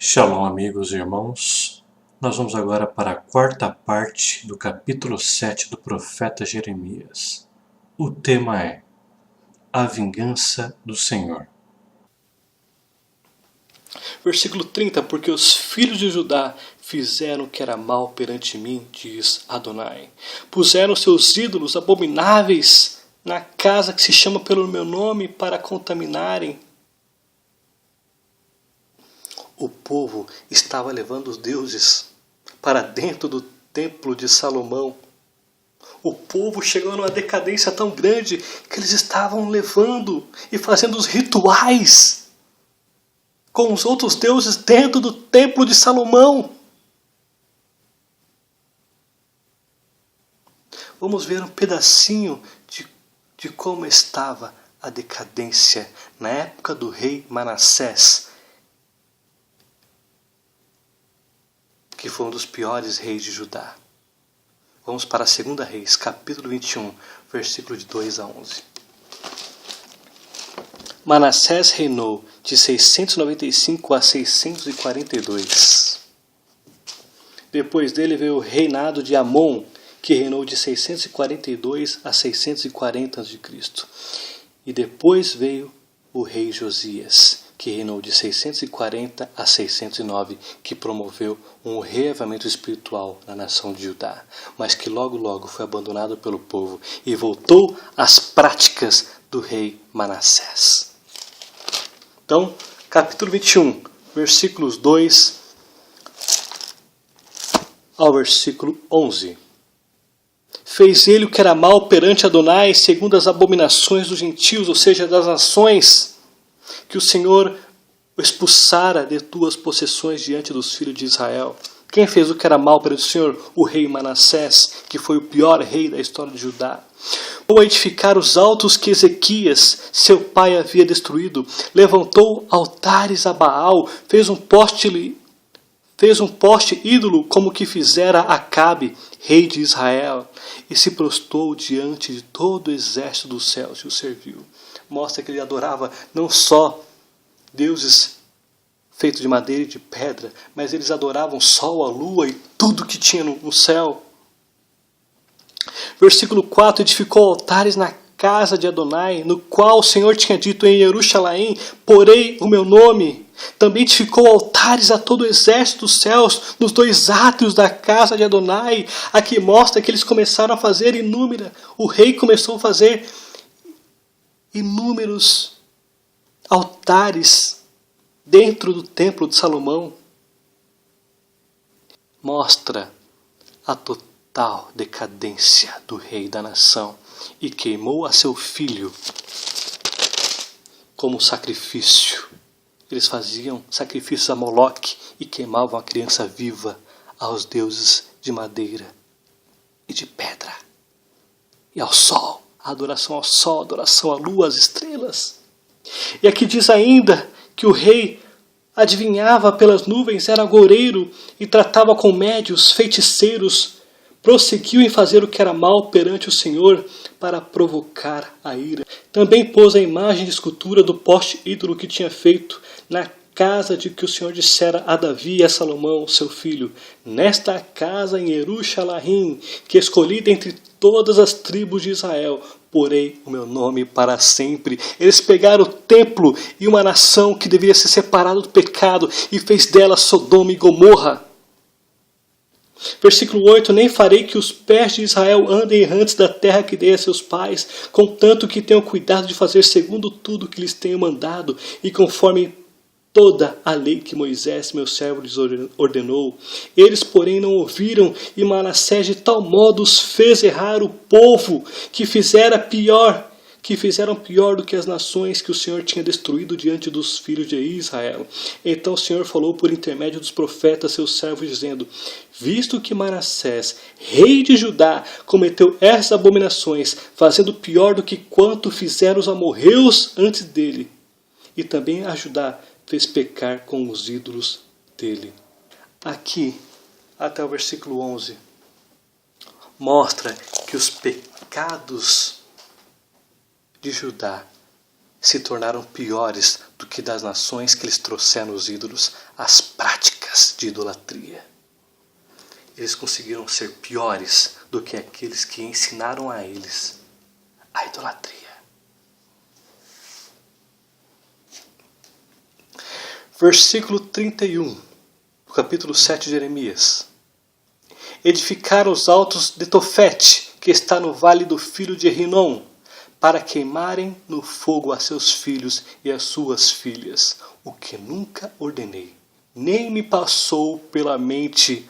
Shalom, amigos e irmãos. Nós vamos agora para a quarta parte do capítulo 7 do profeta Jeremias. O tema é a vingança do Senhor. Versículo 30, porque os filhos de Judá fizeram o que era mal perante mim, diz Adonai. Puseram seus ídolos abomináveis na casa que se chama pelo meu nome para contaminarem. O povo estava levando os deuses para dentro do templo de Salomão. O povo chegou numa decadência tão grande que eles estavam levando e fazendo os rituais com os outros deuses dentro do templo de Salomão. Vamos ver um pedacinho de como estava a decadência na época do rei Manassés, que foi um dos piores reis de Judá. Vamos para a 2 Reis, capítulo 21, versículo de 2 a 11. Manassés reinou de 695 a 642. Depois dele veio o reinado de Amon, que reinou de 642 a 640 a.C. E depois veio o rei Josias, que reinou de 640 a 609, que promoveu um reavivamento espiritual na nação de Judá, mas que logo foi abandonado pelo povo e voltou às práticas do rei Manassés. Então, capítulo 21, versículos 2 ao versículo 11. Fez ele o que era mal perante Adonai, segundo as abominações dos gentios, ou seja, das nações, que o Senhor expulsara de tuas possessões diante dos filhos de Israel. Quem fez o que era mal perante o Senhor? O rei Manassés, que foi o pior rei da história de Judá. Ou edificar os altos que Ezequias, seu pai, havia destruído. Levantou altares a Baal, fez um poste ídolo como que fizera Acabe, rei de Israel, e se prostrou diante de todo o exército dos céus e o serviu. Mostra que ele adorava não só deuses feitos de madeira e de pedra, mas eles adoravam o sol, a lua e tudo que tinha no céu. Versículo 4, edificou altares na casa de Adonai, no qual o Senhor tinha dito: em Jerusalém porei o meu nome. Também edificou altares a todo o exército dos céus, nos dois átrios da casa de Adonai. Aqui mostra que eles começaram a fazer o rei começou a fazer inúmeros altares dentro do templo de Salomão. Mostra a total decadência do rei da nação e queimou a seu filho como sacrifício. Eles faziam sacrifícios a Moloque e queimavam a criança viva aos deuses de madeira e de pedra. E ao sol, a adoração ao sol, a adoração à lua, às estrelas. E aqui diz ainda que o rei adivinhava pelas nuvens, era agoureiro e tratava com médios, feiticeiros. Prosseguiu em fazer o que era mal perante o Senhor para provocar a ira. Também pôs a imagem de escultura do poste ídolo que tinha feito na casa de que o Senhor dissera a Davi e a Salomão, seu filho: nesta casa em Jerusalém, que escolhi dentre todas as tribos de Israel, porei o meu nome para sempre. Eles pegaram o templo e uma nação que deveria ser separada do pecado e fez dela Sodoma e Gomorra. Versículo 8, nem farei que os pés de Israel andem errantes da terra que dei a seus pais, contanto que tenham cuidado de fazer segundo tudo que lhes tenho mandado, e conforme toda a lei que Moisés, meu servo, lhes ordenou. Eles, porém, não ouviram, e Manassés de tal modo os fez errar o povo, que fizeram pior do que as nações que o Senhor tinha destruído diante dos filhos de Israel. Então o Senhor falou por intermédio dos profetas, seus servos, dizendo: visto que Manassés, rei de Judá, cometeu essas abominações, fazendo pior do que quanto fizeram os amorreus antes dele, e também a Judá fez pecar com os ídolos dele. Aqui, até o versículo 11, mostra que os pecados de Judá se tornaram piores do que das nações que eles trouxeram os ídolos, as práticas de idolatria. Eles conseguiram ser piores do que aqueles que ensinaram a eles a idolatria. Versículo 31, do capítulo 7 de Jeremias. Edificaram os altos de Tofete, que está no vale do filho de Rinom, para queimarem no fogo a seus filhos e as suas filhas, o que nunca ordenei, nem me passou pela mente.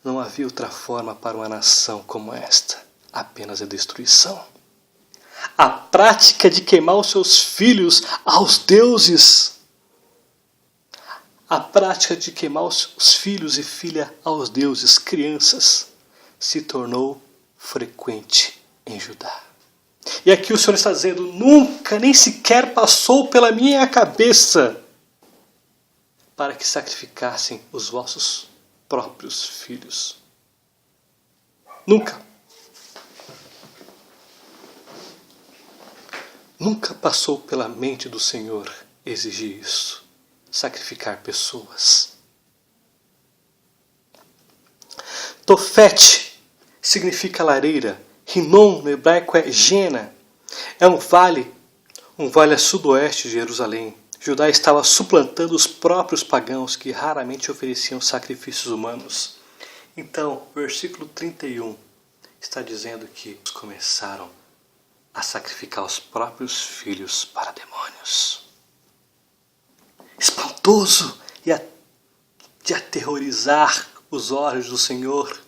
Não havia outra forma para uma nação como esta, apenas a destruição. A prática de queimar os seus filhos aos deuses. A prática de queimar os filhos e filhas aos deuses, crianças, se tornou frequente em Judá. E aqui o Senhor está dizendo, nunca, nem sequer passou pela minha cabeça para que sacrificassem os vossos próprios filhos. Nunca. Nunca passou pela mente do Senhor exigir isso. Sacrificar pessoas. Tofete significa lareira. Rinom no hebraico é Gena. É um vale a sudoeste de Jerusalém. Judá estava suplantando os próprios pagãos que raramente ofereciam sacrifícios humanos. Então, versículo 31 está dizendo que eles começaram a sacrificar os próprios filhos para demônios. Espantoso e de aterrorizar os olhos do Senhor.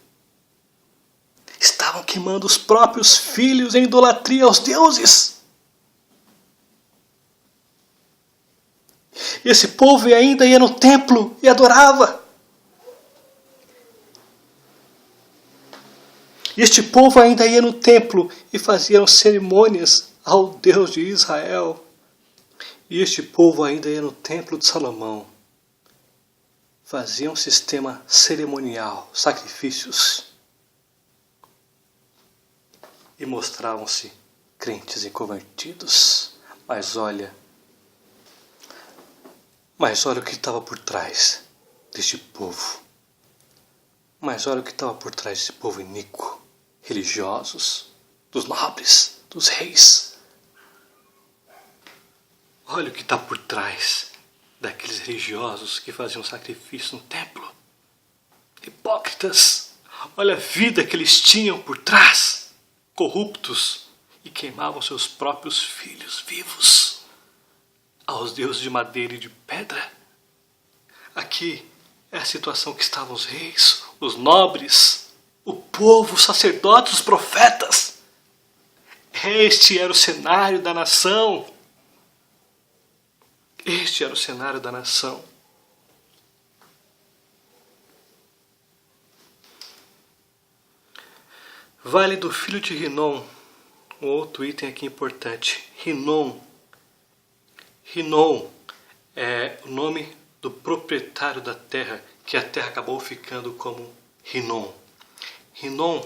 Estavam queimando os próprios filhos em idolatria aos deuses. E esse povo ainda ia no templo e adorava. E este povo ainda ia no templo e faziam cerimônias ao Deus de Israel. E este povo ainda ia no templo de Salomão. Fazia um sistema cerimonial, sacrifícios. E mostravam-se crentes e convertidos. Mas olha o que estava por trás deste povo. Mas olha o que estava por trás desse povo iníquo. Religiosos, dos nobres, dos reis. Olha o que está por trás daqueles religiosos que faziam sacrifício no templo. Hipócritas. Olha a vida que eles tinham por trás. Corruptos. E queimavam seus próprios filhos vivos aos deuses de madeira e de pedra. Aqui é a situação que estavam os reis, os nobres, o povo, os sacerdotes, os profetas. Este era o cenário da nação. Este era o cenário da nação. Vale do filho de Rinom. Um outro item aqui importante. Rinom é o nome do proprietário da terra, que a terra acabou ficando como Rinom. Rinom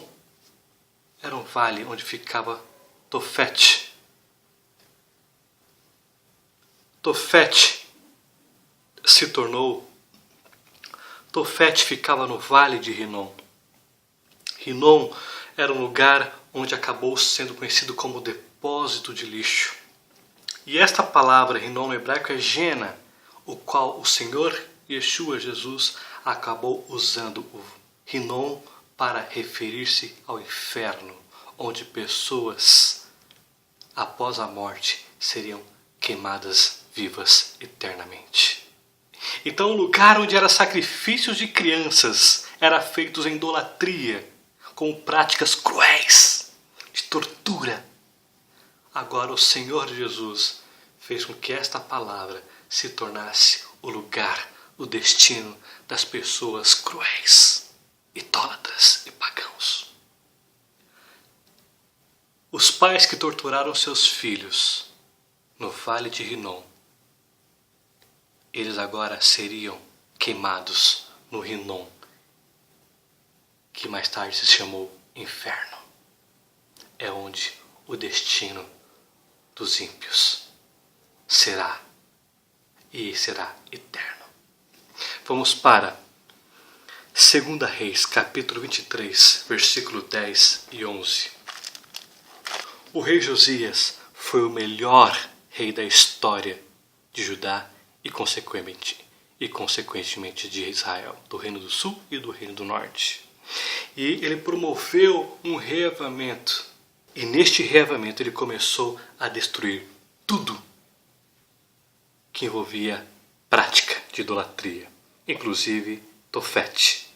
era um vale onde ficava Tofete. Tofete ficava no vale de Rinom. Rinom era um lugar onde acabou sendo conhecido como depósito de lixo. E esta palavra Rinom no hebraico é Gena, o qual o Senhor Yeshua Jesus acabou usando o Rinom para referir-se ao inferno, onde pessoas após a morte seriam queimadas vivas eternamente. Então o lugar onde eram sacrifícios de crianças era feitos em idolatria, com práticas cruéis, de tortura. Agora o Senhor Jesus fez com que esta palavra se tornasse o lugar, o destino das pessoas cruéis, idólatras e pagãos. Os pais que torturaram seus filhos no vale de Rinom, eles agora seriam queimados no Rinom, que mais tarde se chamou inferno. É onde o destino dos ímpios será eterno. Vamos para 2 Reis, capítulo 23, versículo 10 e 11. O rei Josias foi o melhor rei da história de Judá e consequentemente de Israel, do Reino do Sul e do Reino do Norte. E ele promoveu um reavivamento. E neste reavivamento ele começou a destruir tudo que envolvia prática de idolatria, inclusive Tofete.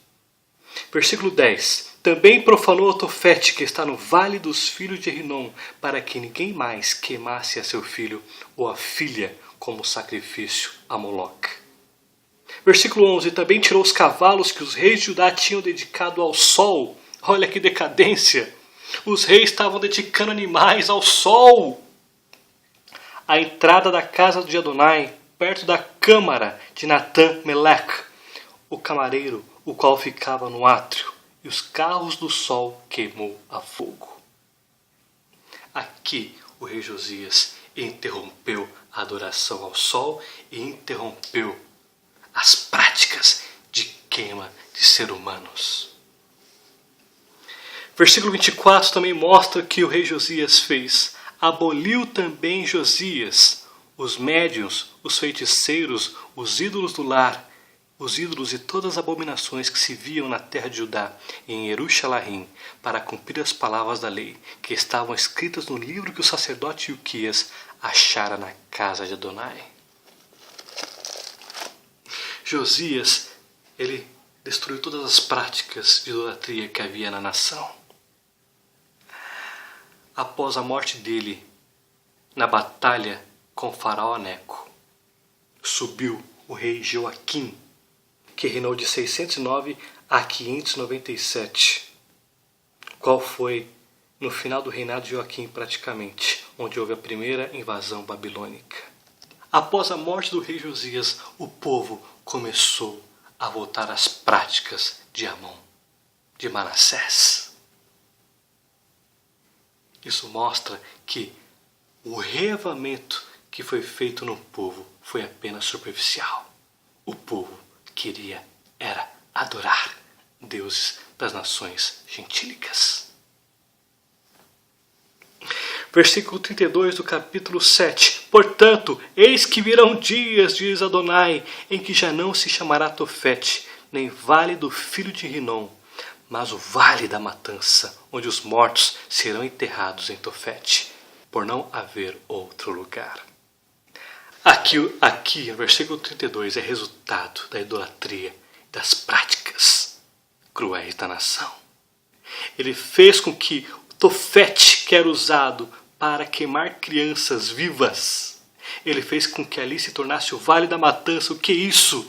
Versículo 10. Também profanou Tofete, que está no vale dos filhos de Rinom, para que ninguém mais queimasse a seu filho ou a filha como sacrifício a Moloque. Versículo 11. Também tirou os cavalos que os reis de Judá tinham dedicado ao sol. Olha que decadência! Os reis estavam dedicando animais ao sol. A entrada da casa de Adonai, perto da câmara de Natã-Meleque, o camareiro, o qual ficava no átrio, e os carros do sol queimou a fogo. Aqui o rei Josias interrompeu a adoração ao sol e interrompeu as práticas de queima de seres humanos. Versículo 24 também mostra que o rei Josias fez. Aboliu também Josias os médiuns, os feiticeiros, os ídolos do lar, os ídolos e todas as abominações que se viam na terra de Judá e em Jerusalém, para cumprir as palavras da lei, que estavam escritas no livro que o sacerdote Ilquias achara na casa de Adonai. Josias, ele destruiu todas as práticas de idolatria que havia na nação. Após a morte dele, na batalha com Faraó Neco, subiu o rei Joaquim, que reinou de 609 a 597, qual foi no final do reinado de Joaquim praticamente, onde houve a primeira invasão babilônica. Após a morte do rei Josias, o povo começou a voltar às práticas de Amon, de Manassés. Isso mostra que o reavivamento que foi feito no povo foi apenas superficial. O povo era adorar deuses das nações gentílicas. Versículo 32 do capítulo 7. Portanto, eis que virão dias, diz Adonai, em que já não se chamará Tofete, nem vale do filho de Rinom, mas o vale da matança, onde os mortos serão enterrados em Tofete, por não haver outro lugar. Aqui, o versículo 32 é resultado da idolatria, das práticas cruéis da nação. Ele fez com que o Tofete, que era usado para queimar crianças vivas, ele fez com que ali se tornasse o Vale da Matança. O que é isso?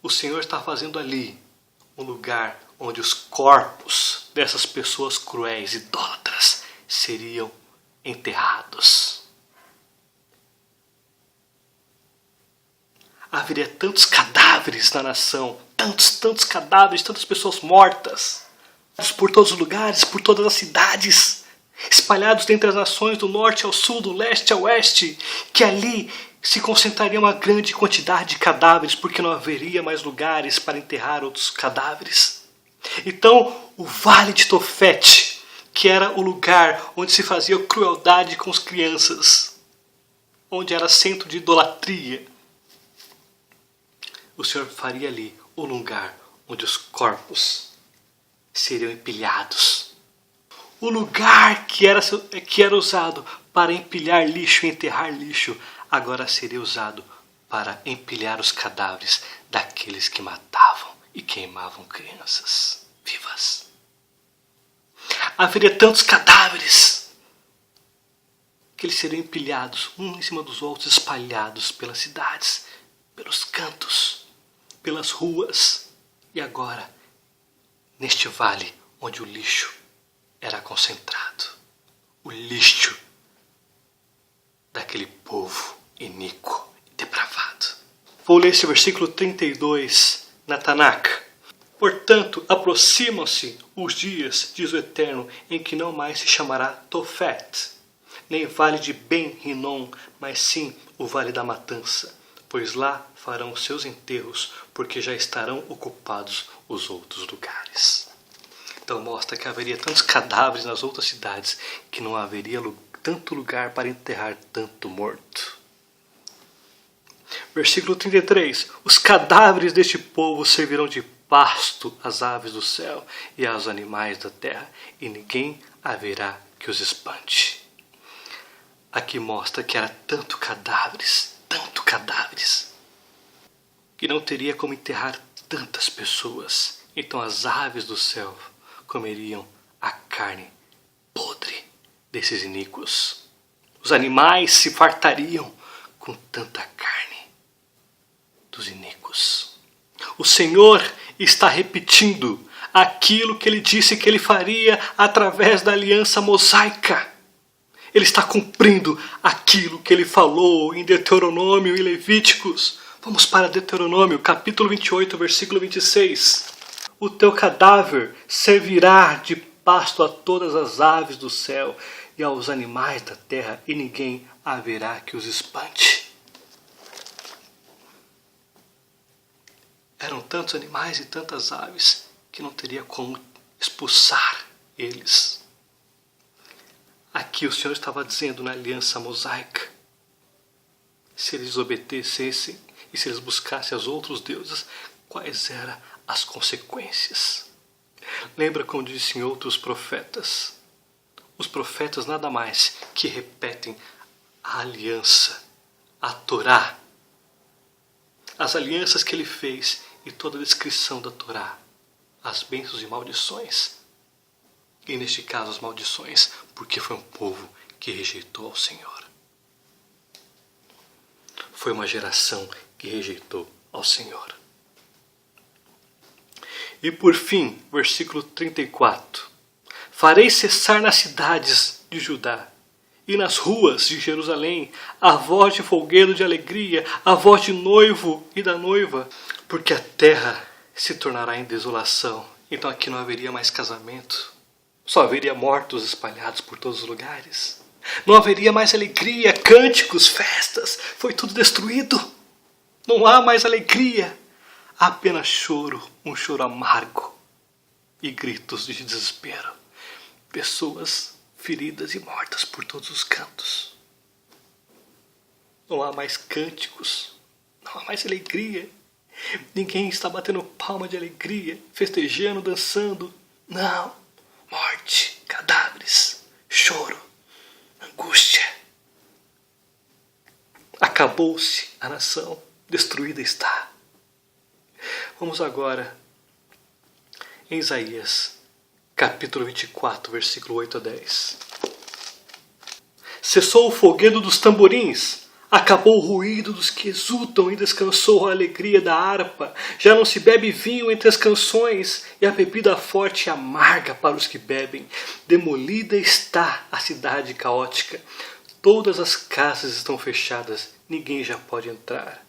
O Senhor está fazendo ali um lugar onde os corpos dessas pessoas cruéis, idólatras, seriam enterrados. Haveria tantos cadáveres na nação, tantos cadáveres, tantas pessoas mortas, por todos os lugares, por todas as cidades, espalhados dentre as nações do norte ao sul, do leste ao oeste, que ali se concentraria uma grande quantidade de cadáveres, porque não haveria mais lugares para enterrar outros cadáveres. Então, o Vale de Tofete, que era o lugar onde se fazia crueldade com as crianças, onde era centro de idolatria, o Senhor faria ali o lugar onde os corpos seriam empilhados. O lugar que era usado para empilhar lixo e enterrar lixo, agora seria usado para empilhar os cadáveres daqueles que matavam e queimavam crianças vivas. Haveria tantos cadáveres que eles seriam empilhados, um em cima dos outros, espalhados pelas cidades, pelos cantos, pelas ruas. E agora, neste vale onde o lixo era concentrado, o lixo daquele povo iníquo e depravado. Vou ler esse versículo 32 na Tanakh. Portanto, aproximam-se os dias, diz o Eterno, em que não mais se chamará Tofete, nem vale de Ben-Rinom, mas sim o vale da matança, pois lá farão os seus enterros, porque já estarão ocupados os outros lugares. Então mostra que haveria tantos cadáveres nas outras cidades que não haveria tanto lugar para enterrar tanto morto. Versículo 33. Os cadáveres deste povo servirão de pasto às aves do céu e aos animais da terra, e ninguém haverá que os espante. Aqui mostra que era tanto cadáveres, que não teria como enterrar tantas pessoas. Então as aves do céu comeriam a carne podre desses iníquos. Os animais se fartariam com tanta carne dos iníquos. O Senhor está repetindo aquilo que ele disse que ele faria através da aliança mosaica. Ele está cumprindo aquilo que ele falou em Deuteronômio e Levíticos. Vamos para Deuteronômio, capítulo 28, versículo 26. O teu cadáver servirá de pasto a todas as aves do céu e aos animais da terra, e ninguém haverá que os espante. Eram tantos animais e tantas aves que não teria como expulsar eles. Aqui o Senhor estava dizendo na aliança mosaica, se eles obedecessem e se eles buscassem os outros deuses, quais eram as consequências. Lembra como disse em outros profetas? Os profetas nada mais que repetem a aliança, a Torá, as alianças que ele fez e toda a descrição da Torá, as bênçãos e maldições. E neste caso as maldições, porque foi um povo que rejeitou ao Senhor. Foi uma geração que rejeitou ao Senhor. E por fim, versículo 34. Farei cessar nas cidades de Judá e nas ruas de Jerusalém a voz de folguedo de alegria, a voz de noivo e da noiva, porque a terra se tornará em desolação. Então aqui não haveria mais casamento, só haveria mortos espalhados por todos os lugares. Não haveria mais alegria, cânticos, festas, foi tudo destruído. Não há mais alegria, há apenas choro, um choro amargo e gritos de desespero. Pessoas feridas e mortas por todos os cantos. Não há mais cânticos, não há mais alegria. Ninguém está batendo palma de alegria, festejando, dançando. Não, morte, cadáveres, choro, angústia. Acabou-se a nação, destruída está. Vamos agora em Isaías, capítulo 24, versículo 8 a 10. Cessou o folguedo dos tamborins, acabou o ruído dos que exultam e descansou a alegria da harpa. Já não se bebe vinho entre as canções, e a bebida forte e amarga para os que bebem. Demolida está a cidade caótica. Todas as casas estão fechadas, ninguém já pode entrar.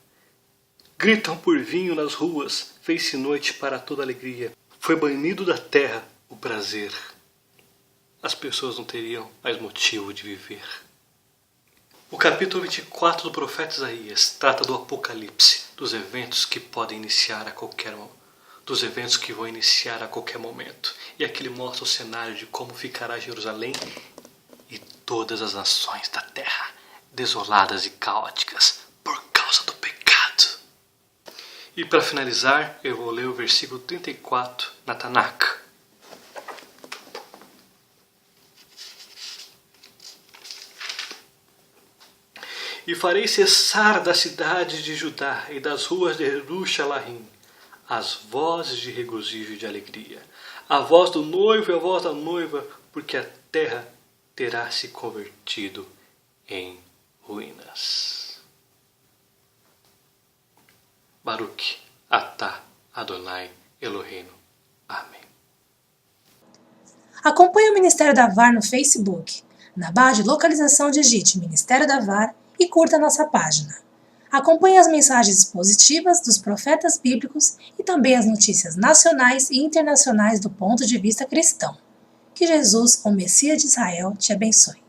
Gritam por vinho nas ruas, fez-se noite para toda alegria. Foi banido da terra o prazer. As pessoas não teriam mais motivo de viver. O capítulo 24 do profeta Isaías trata do Apocalipse, dos eventos que podem iniciar a qualquer momento, dos eventos que vão iniciar a qualquer momento. E aqui ele mostra o cenário de como ficará Jerusalém e todas as nações da terra, desoladas e caóticas por causa do pecado. E para finalizar, eu vou ler o versículo 34 na Tanakh. E farei cessar da cidade de Judá e das ruas de Jerusalém as vozes de regozijo e de alegria, a voz do noivo e a voz da noiva, porque a terra terá se convertido em ruínas. Baruch atah Adonai Eloheinu. Amém. Acompanhe o Ministério da VAR no Facebook. Na barra de localização digite Ministério da VAR e curta nossa página. Acompanhe as mensagens positivas dos profetas bíblicos e também as notícias nacionais e internacionais do ponto de vista cristão. Que Jesus, o Messias de Israel, te abençoe.